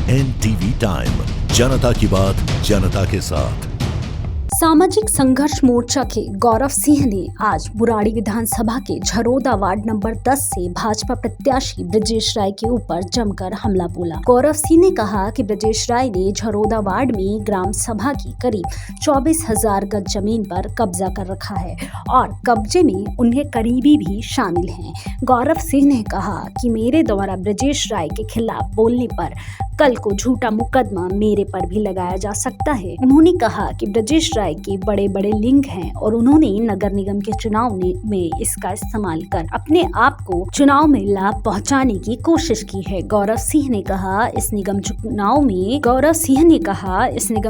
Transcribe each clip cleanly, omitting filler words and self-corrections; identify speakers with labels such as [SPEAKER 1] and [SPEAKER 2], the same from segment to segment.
[SPEAKER 1] NTV time, जनता की बात जनता के साथ।
[SPEAKER 2] सामाजिक संघर्ष मोर्चा के गौरव सिंह ने आज बुराड़ी विधानसभा के झरोदा वार्ड नंबर 10 से भाजपा प्रत्याशी ब्रजेश राय के ऊपर जमकर हमला बोला। गौरव सिंह ने कहा कि ब्रजेश राय ने झरोदा वार्ड में ग्राम सभा की करीब 24,000 गज जमीन पर कब्जा कर रखा है और कब्जे में उन्हें करीबी भी शामिल हैं। गौरव सिंह ने कहा कि मेरे द्वारा ब्रजेश राय के खिलाफ बोलने पर कल को झूठा मुकदमा मेरे पर भी लगाया जा सकता है। उन्होंने कहा कि ब्रजेश राय के बड़े बड़े लिंक हैं और उन्होंने नगर निगम के चुनाव में इसका इस्तेमाल कर अपने आप को चुनाव में लाभ पहुंचाने की कोशिश की है। गौरव सिंह ने कहा इस निगम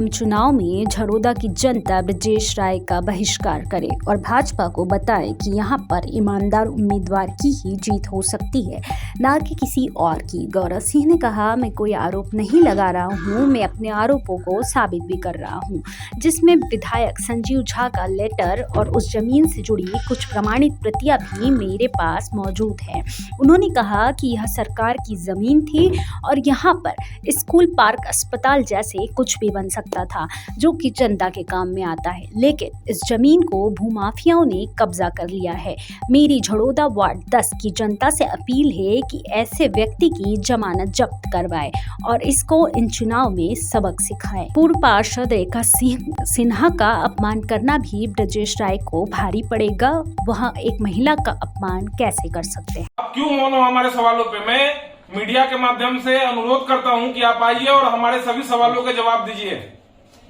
[SPEAKER 2] चुनाव में झरोदा की जनता ब्रजेश राय का बहिष्कार करे और भाजपा को बताए कि यहाँ पर ईमानदार उम्मीदवार की ही जीत हो सकती है, न कि किसी और की। गौरव सिंह ने कहा मैं कोई आरोप नहीं लगा रहा हूँ, मैं अपने आरोपों को साबित भी कर रहा हूँ, जिसमें विधायक संजीव झा का लेटर और उस जमीन से जुड़ी कुछ प्रमाणित प्रतियां भी मेरे पास मौजूद है। उन्होंने कहा कि यह सरकार की जमीन थी और यहाँ पर स्कूल, पार्क, अस्पताल जैसे कुछ भी बन सकता था जो कि जनता के काम में आता है, लेकिन इस जमीन को भूमाफियाओं ने कब्जा कर लिया है। मेरी झरोदा वार्ड 10 की जनता से अपील है कि ऐसे व्यक्ति की जमानत जब्त करवाए और इसको इन चुनाव में सबक सिखाए। पूर्व पार्षद रेखा सिन्हा का अपमान करना भी ब्रजेश राय को भारी पड़ेगा। वह एक महिला का अपमान कैसे कर सकते हैं?
[SPEAKER 3] आप क्यों मौन हो हमारे सवालों पे? मैं मीडिया के माध्यम से अनुरोध करता हूं कि आप आइए और हमारे सभी सवालों के जवाब दीजिए।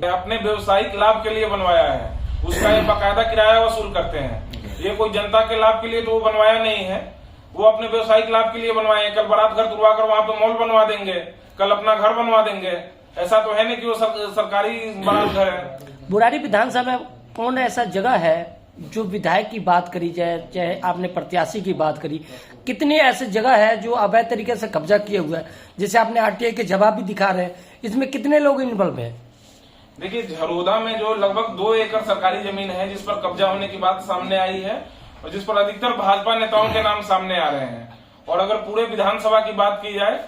[SPEAKER 3] अपने व्यवसायिक लाभ के लिए बनवाया है, उसका ये बाकायदा किराया वसूल करते हैं। ये कोई जनता के लाभ के लिए तो वो बनवाया नहीं है, वो अपने व्यवसायिक लाभ के लिए बनवाए हैं। कल बारात घर तुड़वा कर वहाँ पे मॉल बनवा देंगे, कल अपना घर बनवा देंगे। ऐसा तो है नहीं कि वो सरकारी बारात घर है।
[SPEAKER 4] बुराड़ी विधानसभा में कौन ऐसा जगह है जो विधायक की बात करी जाए, चाहे आपने प्रत्याशी की बात करी, कितने ऐसे जगह है जो अवैध तरीके से कब्जा किए हुए हैं, जैसे आपने आरटीआई के जवाब भी दिखा रहे हैं, इसमें कितने लोग इन्वॉल्व हैं?
[SPEAKER 3] देखिए, झरोदा में जो लगभग 2 एकड़ सरकारी जमीन है जिस पर कब्जा होने की बात सामने आई है और जिस पर अधिकतर भाजपा नेताओं के नाम सामने आ रहे हैं, और अगर पूरे विधानसभा की बात की जाए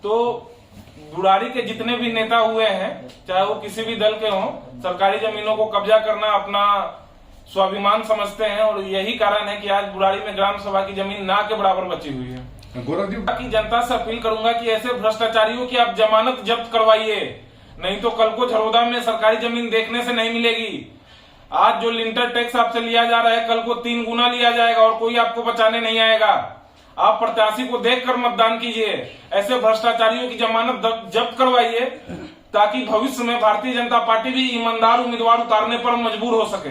[SPEAKER 3] तो बुराड़ी के जितने भी नेता हुए हैं, चाहे वो किसी भी दल के हों, सरकारी जमीनों को कब्जा करना अपना स्वाभिमान समझते हैं और यही कारण है कि आज बुराड़ी में ग्राम सभा की जमीन ना के बराबर बची हुई है। गौरव जी, बाकी जनता से अपील करूंगा कि ऐसे भ्रष्टाचारियों की आप जमानत जब्त करवाइए, नहीं तो कल को झरोदा में सरकारी जमीन देखने से नहीं मिलेगी। आज जो लिंटर टैक्स आपसे लिया जा रहा है, कल को 3 गुना लिया जाएगा और कोई आपको बचाने नहीं आएगा। आप प्रत्याशी को देखकर मतदान कीजिए, ऐसे भ्रष्टाचारियों की जमानत जब्त करवाइए ताकि भविष्य में भारतीय जनता पार्टी भी ईमानदार उम्मीदवार उतारने पर मजबूर हो सके।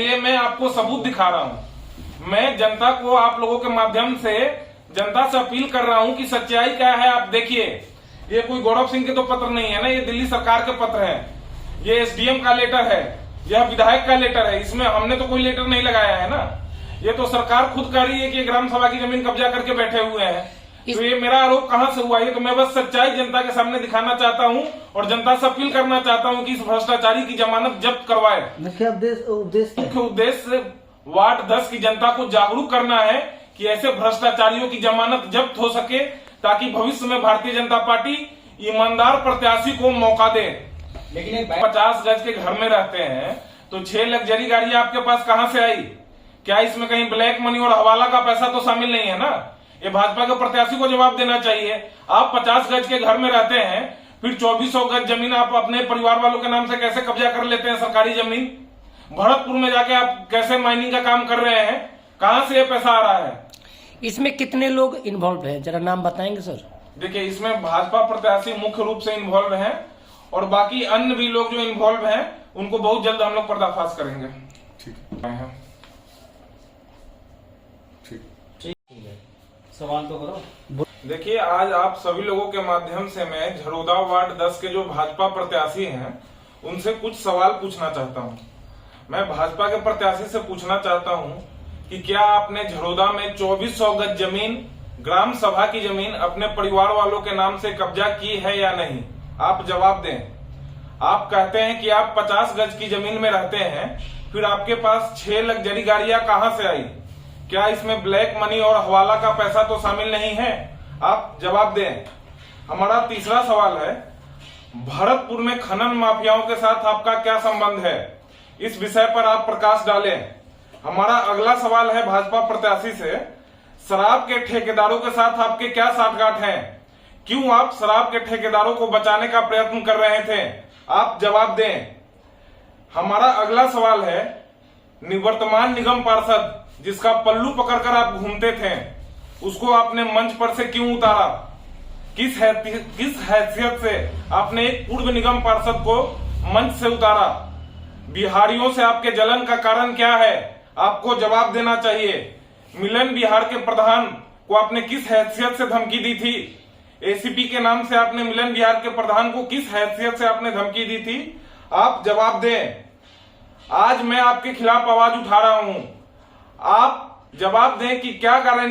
[SPEAKER 3] ये मैं आपको सबूत दिखा रहा हूँ। मैं जनता को, आप लोगों के माध्यम से जनता से अपील कर रहा हूँ कि सच्चाई क्या है आप देखिए। ये कोई गौरव सिंह के तो पत्र नहीं है ना, ये दिल्ली सरकार के पत्र है, ये SDM का लेटर है, यह विधायक का लेटर है। इसमें हमने तो कोई लेटर नहीं लगाया है ना, ये तो सरकार खुद कह रही है कि ग्राम सभा की जमीन कब्जा करके बैठे हुए हैं। तो ये मेरा आरोप कहां से हुआ? ये तो मैं बस सच्चाई जनता के सामने दिखाना चाहता हूं और जनता से अपील करना चाहता हूं कि इस भ्रष्टाचारी की जमानत जब्त करवाए। मुख्य उद्देश्य वार्ड 10 की जनता को जागरूक करना है कि ऐसे भ्रष्टाचारियों की जमानत जब्त हो सके ताकि भविष्य में भारतीय जनता पार्टी ईमानदार प्रत्याशी को मौका दे। लेकिन 50 गज के घर में रहते हैं तो 6 लग्जरी गाड़ी आपके पास कहां से आई? क्या इसमें कहीं ब्लैक मनी और हवाला का पैसा तो शामिल नहीं है ना? ये भाजपा के प्रत्याशी को जवाब देना चाहिए। आप 50 गज के घर में रहते हैं, फिर 2400 गज जमीन आप अपने परिवार वालों के नाम से कैसे कब्जा कर लेते हैं? सरकारी जमीन भरतपुर में जाके आप कैसे माइनिंग का काम कर रहे हैं? कहां से ये पैसा आ रहा है?
[SPEAKER 4] इसमें कितने लोग इन्वॉल्व है, जरा नाम बताएंगे सर?
[SPEAKER 3] देखिए, इसमें भाजपा प्रत्याशी मुख्य रूप से इन्वॉल्व है और बाकी अन्य भी लोग जो इन्वॉल्व है उनको बहुत जल्द हम लोग पर्दाफाश करेंगे। ठीक है,
[SPEAKER 5] सवाल तो करो।
[SPEAKER 3] देखिए, आज आप सभी लोगों के माध्यम से मैं झरोदा वार्ड 10 के जो भाजपा प्रत्याशी हैं उनसे कुछ सवाल पूछना चाहता हूं। मैं भाजपा के प्रत्याशी से पूछना चाहता हूं कि क्या आपने झरोदा में 2400 गज जमीन, ग्राम सभा की जमीन अपने परिवार वालों के नाम से कब्जा की है या नहीं? आप जवाब दें। आप कहते हैं कि आप 50 गज की जमीन में रहते हैं, फिर आपके पास 6 लग्जरी गाड़ियां कहां से आई? क्या इसमें ब्लैक मनी और हवाला का पैसा तो शामिल नहीं है? आप जवाब दें। हमारा तीसरा सवाल है, भरतपुर में खनन माफियाओं के साथ आपका क्या संबंध है? इस विषय पर आप प्रकाश डालें। हमारा अगला सवाल है भाजपा प्रत्याशी से, शराब के ठेकेदारों के साथ आपके क्या साठगांठ हैं? क्यों आप शराब के ठेकेदारों को बचाने का प्रयत्न कर रहे थे? आप जवाब दें। हमारा अगला सवाल है, निवर्तमान निगम पार्षद जिसका पल्लू पकड़कर आप घूमते थे, उसको आपने मंच पर से क्यों उतारा? किस हैसियत से आपने एक पूर्व निगम पार्षद को मंच से उतारा? बिहारियों से आपके जलन का कारण क्या है? आपको जवाब देना चाहिए। मिलन बिहार के प्रधान को आपने किस हैसियत से धमकी दी थी? एसीपी के नाम से आपने मिलन बिहार के प्रधान को किस हैसियत से आपने धमकी दी थी? आप जवाब दें। आज मैं आपके खिलाफ आवाज उठा रहा हूं, आप जवाब दें कि क्या गारंटी